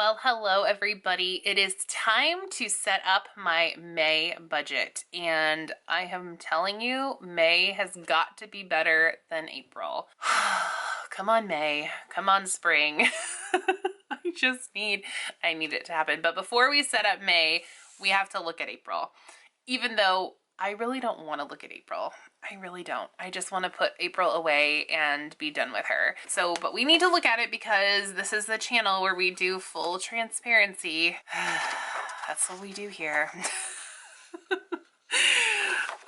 Well, hello everybody. It is time to set up my May budget, and I am telling you, May has got to be better than April. Come on, May. Come on, spring. I need it to happen. But before we set up May, we have to look at April. Even though I really don't want to look at April. I really don't. I just want to put April away and be done with her. So, but we need to look at it because this is the channel where we do full transparency. That's what we do here.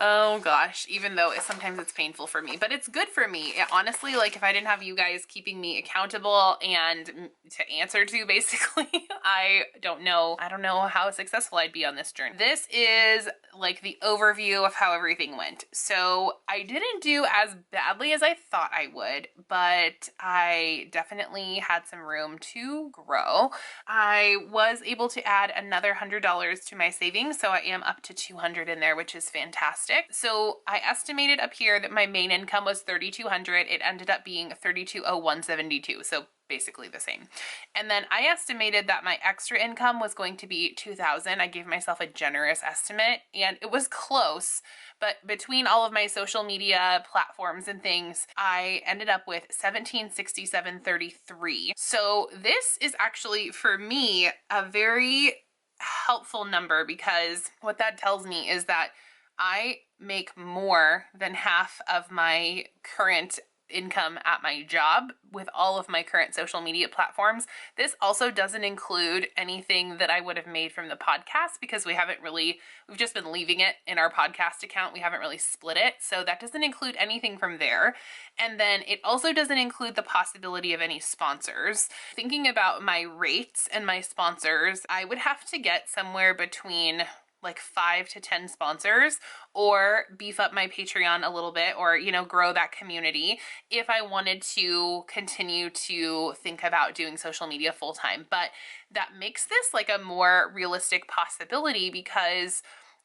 Oh gosh, even though sometimes it's painful for me, but it's good for me. Honestly, like if I didn't have you guys keeping me accountable and to answer to basically, I don't know how successful I'd be on this journey. This is like the overview of how everything went. So I didn't do as badly as I thought I would, but I definitely had some room to grow. I was able to add another $100 to my savings, so I am up to $200 in there, which is fantastic. So I estimated up here that my main income was $3,200. It ended up being $3,201.72. So basically the same. And then I estimated that my extra income was going to be $2,000. I gave myself a generous estimate and it was close, but between all of my social media platforms and things, I ended up with $1,767.33. So this is actually for me a very helpful number because what that tells me is that I make more than half of my current income at my job with all of my current social media platforms. This also doesn't include anything that I would have made from the podcast because we've just been leaving it in our podcast account. We haven't really split it. So that doesn't include anything from there. And then it also doesn't include the possibility of any sponsors. Thinking about my rates and my sponsors, I would have to get somewhere between like 5 to 10 sponsors or beef up my Patreon a little bit or, grow that community if I wanted to continue to think about doing social media full time. But that makes this like a more realistic possibility because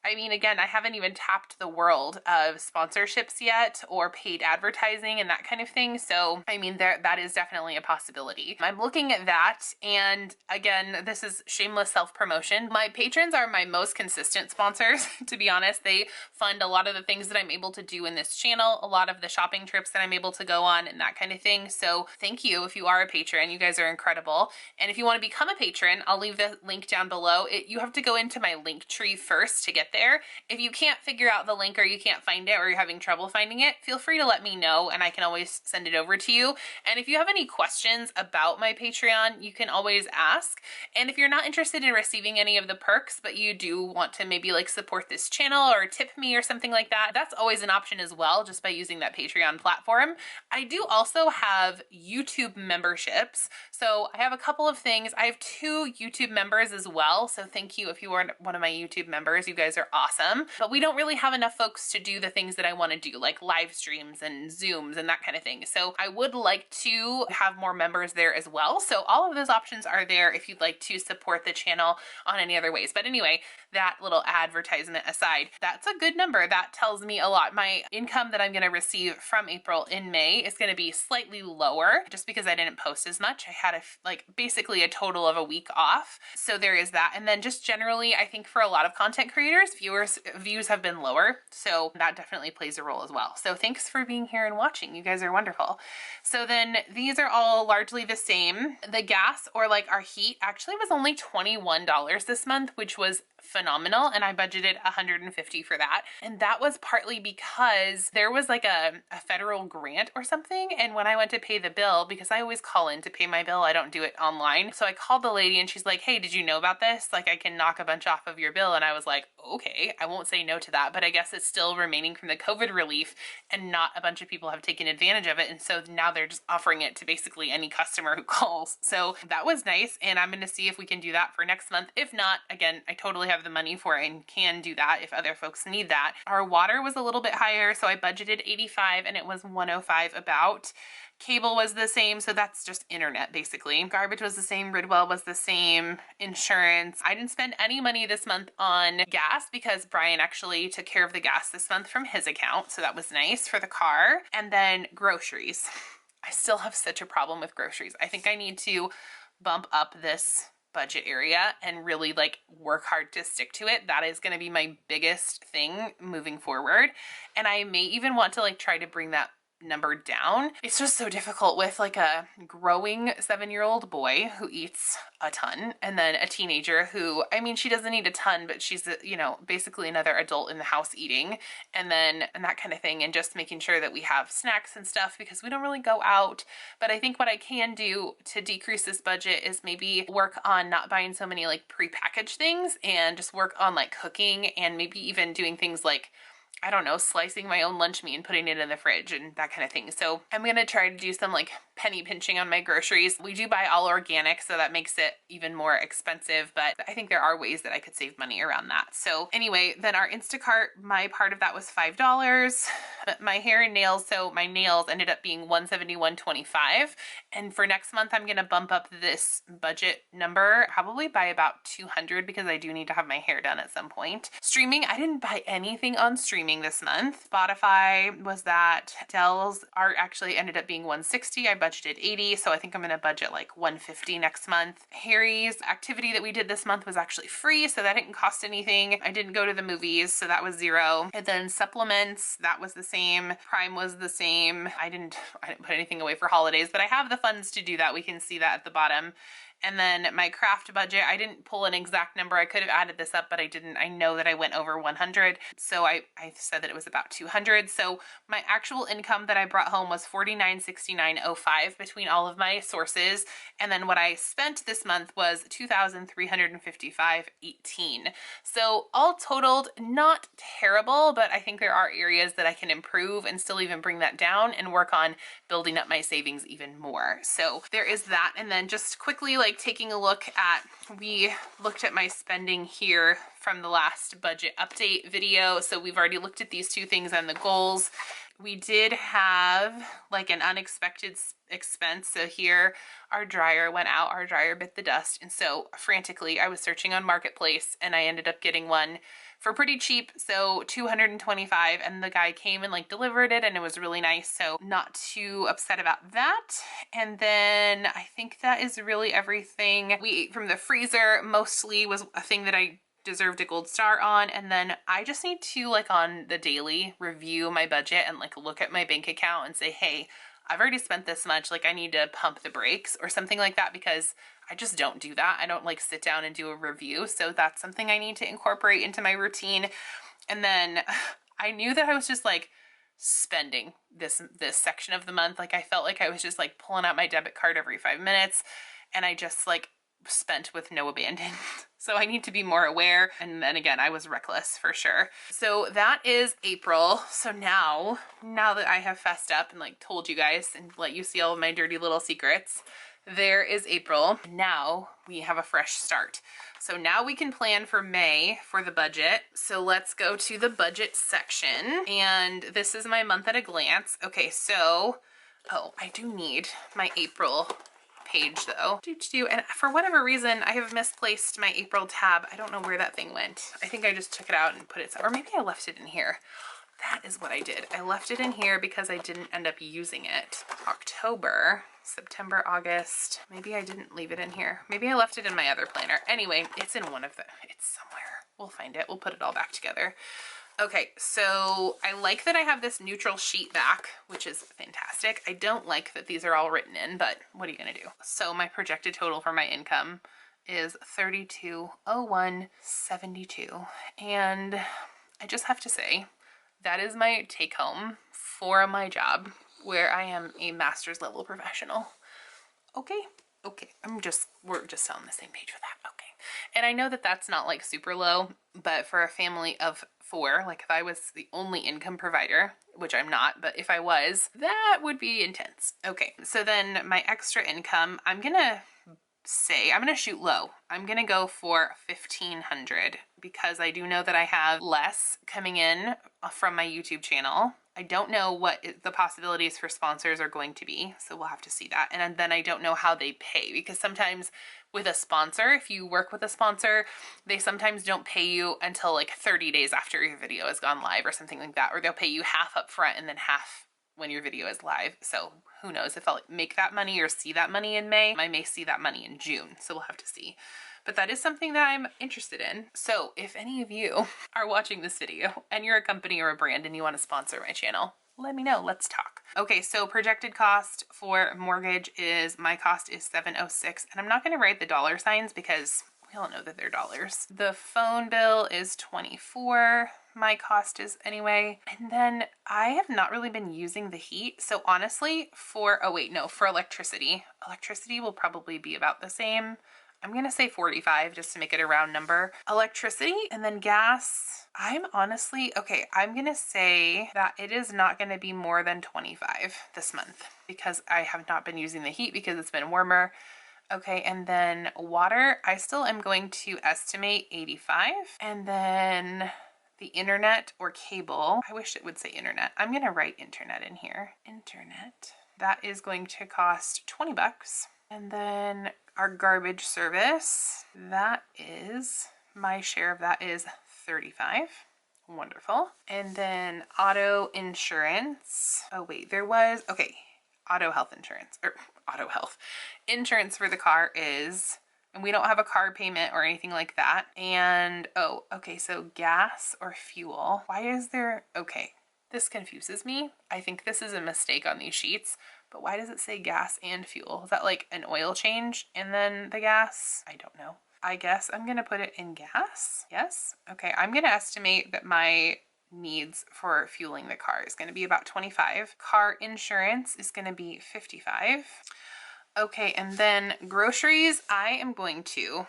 again, I haven't even tapped the world of sponsorships yet or paid advertising and that kind of thing. So, that is definitely a possibility. I'm looking at that. And again, this is shameless self-promotion. My patrons are my most consistent sponsors, to be honest. They fund a lot of the things that I'm able to do in this channel, a lot of the shopping trips that I'm able to go on and that kind of thing. So thank you if you are a patron. You guys are incredible. And if you want to become a patron, I'll leave the link down below. You have to go into my link tree first to get there. If you can't figure out the link or you can't find it or you're having trouble finding it, feel free to let me know and I can always send it over to you. And if you have any questions about my Patreon, you can always ask. And if you're not interested in receiving any of the perks, but you do want to maybe like support this channel or tip me or something like that, that's always an option as well, just by using that Patreon platform. I do also have YouTube memberships. So I have a couple of things. I have 2 YouTube members as well. So thank you if you are one of my YouTube members. You guys are awesome. But we don't really have enough folks to do the things that I want to do, like live streams and Zooms and that kind of thing. So I would like to have more members there as well. So all of those options are there if you'd like to support the channel on any other ways. But anyway, that little advertisement aside, that's a good number. That tells me a lot. My income that I'm going to receive from April in May is going to be slightly lower just because I didn't post as much. I had basically a total of a week off. So there is that. And then just generally, I think for a lot of content creators, views have been lower. So that definitely plays a role as well. So thanks for being here and watching. You guys are wonderful. So then these are all largely the same. The gas or like our heat actually was only $21 this month, which was phenomenal. And I budgeted $150 for that. And that was partly because there was like a federal grant or something. And when I went to pay the bill, because I always call in to pay my bill, I don't do it online. So I called the lady and she's like, hey, did you know about this? Like I can knock a bunch off of your bill. And I was like, okay, I won't say no to that. But I guess it's still remaining from the COVID relief and not a bunch of people have taken advantage of it. And so now they're just offering it to basically any customer who calls. So that was nice. And I'm going to see if we can do that for next month. If not, again, I totally have the money for it and can do that if other folks need that. Our water was a little bit higher. So I budgeted 85 and it was 105 about. Cable was the same, so that's just internet basically. Garbage was the same, Ridwell was the same, insurance. I didn't spend any money this month on gas because Brian actually took care of the gas this month from his account, so that was nice for the car. And then groceries. I still have such a problem with groceries. I think I need to bump up this budget area and really like work hard to stick to it. That is going to be my biggest thing moving forward. And I may even want to like try to bring that number down. It's just so difficult with like a growing 7-year-old boy who eats a ton, and then a teenager who, I mean, she doesn't eat a ton, but she's, you know, basically another adult in the house eating, and that kind of thing, and just making sure that we have snacks and stuff because we don't really go out. But I think what I can do to decrease this budget is maybe work on not buying so many like prepackaged things and just work on like cooking, and maybe even doing things like, I don't know, slicing my own lunch meat and putting it in the fridge and that kind of thing. So I'm going to try to do some like penny pinching on my groceries. We do buy all organic, so that makes it even more expensive, but I think there are ways that I could save money around that. So anyway, then our Instacart, my part of that was $5. My hair and nails, so my nails ended up being $171.25. And for next month, I'm going to bump up this budget number probably by about $200 because I do need to have my hair done at some point. Streaming, I didn't buy anything on streaming this month. Spotify was that. Dell's art actually ended up being $160. I budgeted $80, so I think I'm going to budget like $150 next month. Harry's activity that we did this month was actually free, so that didn't cost anything. I didn't go to the movies, so that was $0. And then supplements, that was the same. Prime was the same. I didn't put anything away for holidays, but I have the funds to do that. We can see that at the bottom. And then my craft budget, I didn't pull an exact number. I could have added this up, but I didn't. I know that I went over 100. So I said that it was about 200. So my actual income that I brought home was $49.69.05 between all of my sources. And then what I spent this month was $2,355.18. So all totaled, not terrible, but I think there are areas that I can improve and still even bring that down and work on building up my savings even more. So there is that. And then just quickly, like taking a look at, we looked at my spending here from the last budget update video. So we've already looked at these two things and the goals. We did have like an unexpected expense. So here our dryer went out, our dryer bit the dust. And so frantically I was searching on Marketplace and I ended up getting one for pretty cheap, so $225, and the guy came and like delivered it and it was really nice, so not too upset about that. And then I think that is really everything. We ate from the freezer, mostly was a thing that I deserved a gold star on. And then I just need to like on the daily review my budget and like look at my bank account and say, hey, I've already spent this much, like I need to pump the brakes or something like that, because I just don't do that. I don't like sit down and do a review. So that's something I need to incorporate into my routine. And then I knew that I was just like spending this section of the month. Like I felt like I was just like pulling out my debit card every 5 minutes, and I just like spent with no abandon. So I need to be more aware. And then again, I was reckless for sure. So that is April. So now that I have fessed up and like told you guys and let you see all of my dirty little secrets, there is April. Now we have a fresh start. So now we can plan for May for the budget. So let's go to the budget section. And this is my month at a glance. Okay, so, oh, I do need my April page though. And for whatever reason, I have misplaced my April tab. I don't know where that thing went. I think I just took it out and put it, or maybe I left it in here. That is what I did. I left it in here because I didn't end up using it. October, September, August. Maybe I didn't leave it in here. Maybe I left it in my other planner. Anyway, it's in one of the, it's somewhere. We'll find it. We'll put it all back together. Okay, so I like that I have this neutral sheet back, which is fantastic. I don't like that these are all written in, but what are you gonna do? So my projected total for my income is $32,0172. And I just have to say, that is my take home for my job where I am a master's level professional. Okay, we're just on the same page with that. Okay. And I know that that's not like super low, but for a family of 4, like if I was the only income provider, which I'm not, but if I was, that would be intense. Okay. So then my extra income, I'm gonna shoot low. I'm gonna go for $1,500 because I do know that I have less coming in from my YouTube channel. I don't know what the possibilities for sponsors are going to be, so we'll have to see that. And then I don't know how they pay, because sometimes with a sponsor, if you work with a sponsor, they sometimes don't pay you until like 30 days after your video has gone live or something like that, or they'll pay you half up front and then half when your video is live. So who knows if I'll make that money or see that money in May. I may see that money in June. So we'll have to see. But that is something that I'm interested in. So if any of you are watching this video and you're a company or a brand and you want to sponsor my channel, let me know. Let's talk. Okay, so projected cost for mortgage is, my cost is $706, and I'm not going to write the dollar signs because we all know that they're dollars. The phone bill is $24. My cost is anyway. And then I have not really been using the heat. So honestly, for electricity will probably be about the same. I'm going to say 45 just to make it a round number. Electricity and then gas, I'm going to say that it is not going to be more than 25 this month because I have not been using the heat because it's been warmer. Okay, and then water, I still am going to estimate 85. And then the internet or cable, I wish it would say internet. I'm going to write internet in here. Internet, that is going to cost 20 bucks. And then our garbage service, that is, my share of that is 35. Wonderful. And then auto insurance. Oh wait, auto health insurance, or auto health. Insurance for the car is, and we don't have a car payment or anything like that. And, so gas or fuel. Why is there, this confuses me. I think this is a mistake on these sheets, but why does it say gas and fuel? Is that like an oil change and then the gas? I don't know. I guess I'm going to put it in gas. Yes. Okay. I'm going to estimate that my needs for fueling the car is going to be about 25. Car insurance is going to be 55. Okay, and then groceries, I'm going to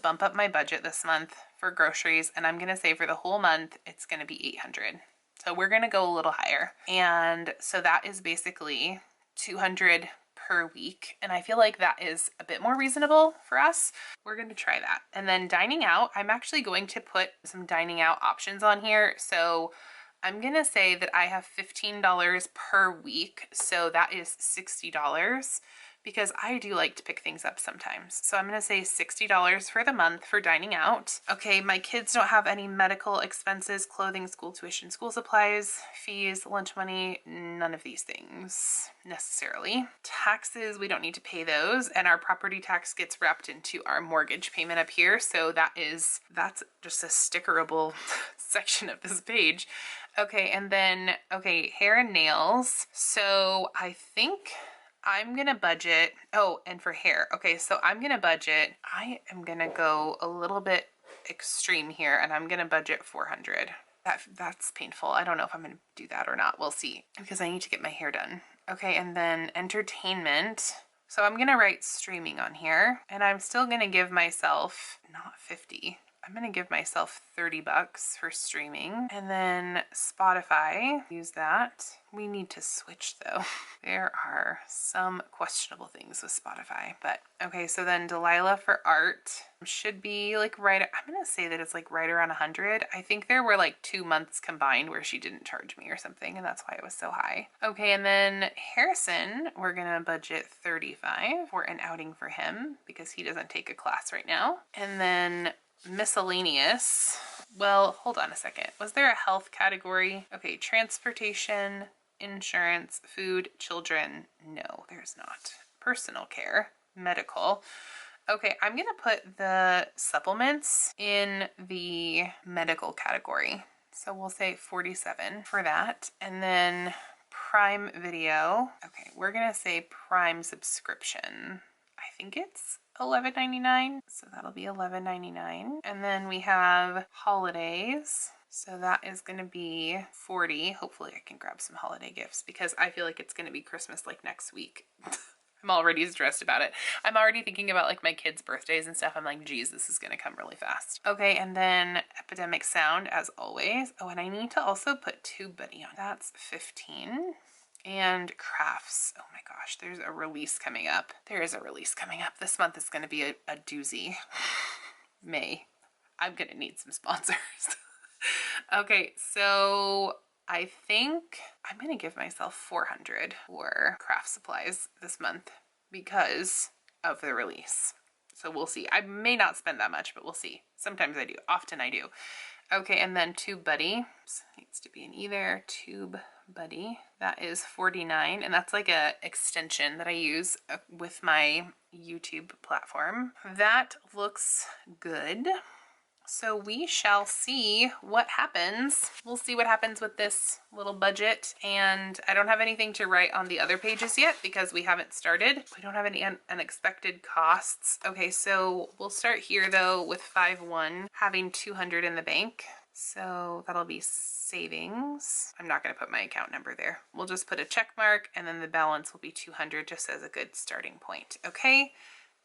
bump up my budget this month for groceries, and I'm going to say for the whole month, it's going to be 800. So we're going to go a little higher. And so that is basically 200 per week. And I feel like that is a bit more reasonable for us. We're going to try that. And then dining out, I'm actually going to put some dining out options on here. So I'm going to say that I have $15 per week. So that is $60. Because I do like to pick things up sometimes. So I'm going to say $60 for the month for dining out. Okay, my kids don't have any medical expenses, clothing, school tuition, school supplies, fees, lunch money, none of these things necessarily. Taxes, we don't need to pay those, and our property tax gets wrapped into our mortgage payment up here. So that's just a stickerable section of this page. Okay, and then, hair and nails. So I think I'm going to budget, and for hair. Okay, so I'm going to budget, I am going to go a little bit extreme here, and I'm going to budget 400. That's painful. I don't know if I'm going to do that or not. We'll see, because I need to get my hair done. Okay, and then entertainment. So I'm going to write streaming on here, and I'm still going to give myself, not 50. I'm going to give myself 30 bucks for streaming. And then Spotify, use that. We need to switch though. There are some questionable things with Spotify, but okay. So then Delilah for art should be like I'm going to say that it's like right around 100. I think there were like 2 months combined where she didn't charge me or something, and that's why it was so high. Okay, and then Harrison, we're going to budget 35 for an outing for him because he doesn't take a class right now. And then miscellaneous. Well, hold on a second. Was there a health category? Okay, transportation, insurance, food, children. No, there's not. Personal care, medical. Okay, I'm going to put the supplements in the medical category. So we'll say 47 for that. And then Prime Video. Okay, we're going to say Prime subscription. I think it's $11.99, so that'll be $11.99. And then we have holidays, so that is going to be 40. Hopefully I can grab some holiday gifts because I feel like it's going to be Christmas like next week. I'm already stressed about it. I'm already thinking about like my kids' birthdays and stuff. I'm like, geez, this is going to come really fast. Okay, and then Epidemic Sound as always. Oh, and I need to also put TubeBuddy on. That's 15. And crafts. Oh my gosh, there's a release coming up. There is a release coming up. This month is going to be a doozy. May. I'm going to need some sponsors. Okay, so I think I'm going to give myself 400 for craft supplies this month because of the release. So we'll see. I may not spend that much, but we'll see. Sometimes I do. Often I do. Okay, and then Tube Buddy. So needs to be an E there. Tube Buddy. That is 49, and that's like a extension that I use with my YouTube platform. That looks good. So we shall see what happens. We'll see what happens with this little budget, and I don't have anything to write on the other pages yet because we haven't started. We don't have any unexpected costs. Okay, so we'll start here though with 5-1, having 200 in the bank. So that'll be savings. I'm not going to put my account number there. We'll just put a check mark, and then the balance will be 200 just as a good starting point. Okay.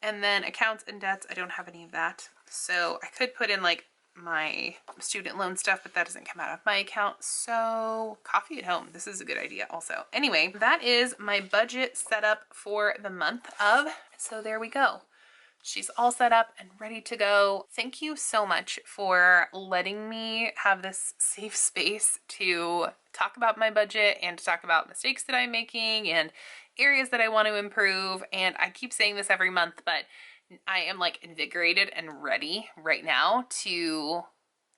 And then accounts and debts, I don't have any of that. So I could put in like my student loan stuff, but that doesn't come out of my account. So coffee at home, this is a good idea also. Anyway, that is my budget set up for the month of. So there we go. She's all set up and ready to go. Thank you so much for letting me have this safe space to talk about my budget and to talk about mistakes that I'm making and areas that I want to improve. And I keep saying this every month, but I am like invigorated and ready right now to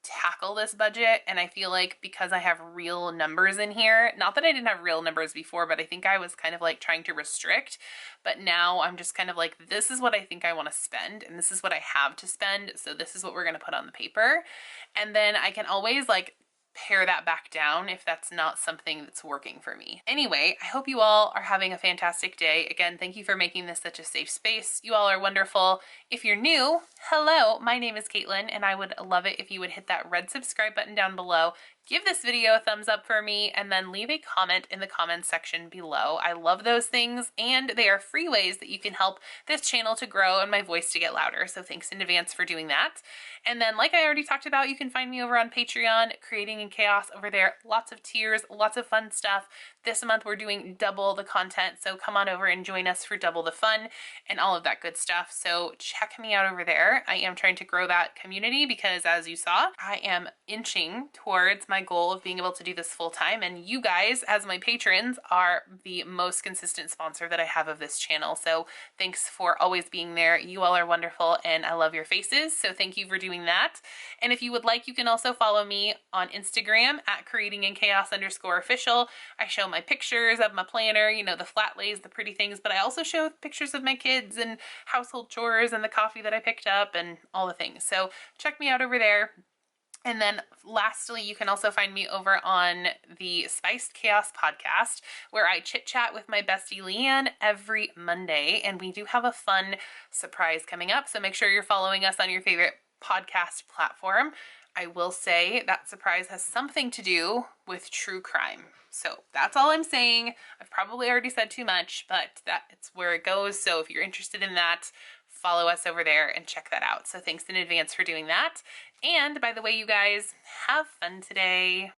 tackle this budget. And I feel like because I have real numbers in here, not that I didn't have real numbers before, but I think I was kind of like trying to restrict, but now I'm just kind of like, this is what I think I want to spend and this is what I have to spend. So this is what we're going to put on the paper. And then I can always like pare that back down if that's not something that's working for me. Anyway, I hope you all are having a fantastic day. Again, thank you for making this such a safe space. You all are wonderful. If you're new, hello, my name is Caitlin, and I would love it if you would hit that red subscribe button down below. Give this video a thumbs up for me, and then leave a comment in the comments section below. I love those things, and they are free ways that you can help this channel to grow and my voice to get louder. So thanks in advance for doing that. And then, like I already talked about, you can find me over on Patreon, Creating in Chaos over there. Lots of tiers, lots of fun stuff. This month we're doing double the content, so come on over and join us for double the fun and all of that good stuff. So check me out over there. I am trying to grow that community because, as you saw, I am inching towards my goal of being able to do this full time, and you guys as my patrons are the most consistent sponsor that I have of this channel. So thanks for always being there. You all are wonderful and I love your faces, so thank you for doing that. And if you would like, you can also follow me on Instagram at creatinginchaos_official. I show my pictures of my planner, you know, the flat lays, the pretty things, but I also show pictures of my kids and household chores and the coffee that I picked up and all the things. So check me out over there. And then lastly, you can also find me over on the Spiced Chaos podcast, where I chit chat with my bestie Leanne every Monday. And we do have a fun surprise coming up. So make sure you're following us on your favorite podcast platform. I will say that surprise has something to do with true crime. So that's all I'm saying. I've probably already said too much, but that's where it goes. So if you're interested in that, follow us over there and check that out. So thanks in advance for doing that. And by the way, you guys, have fun today.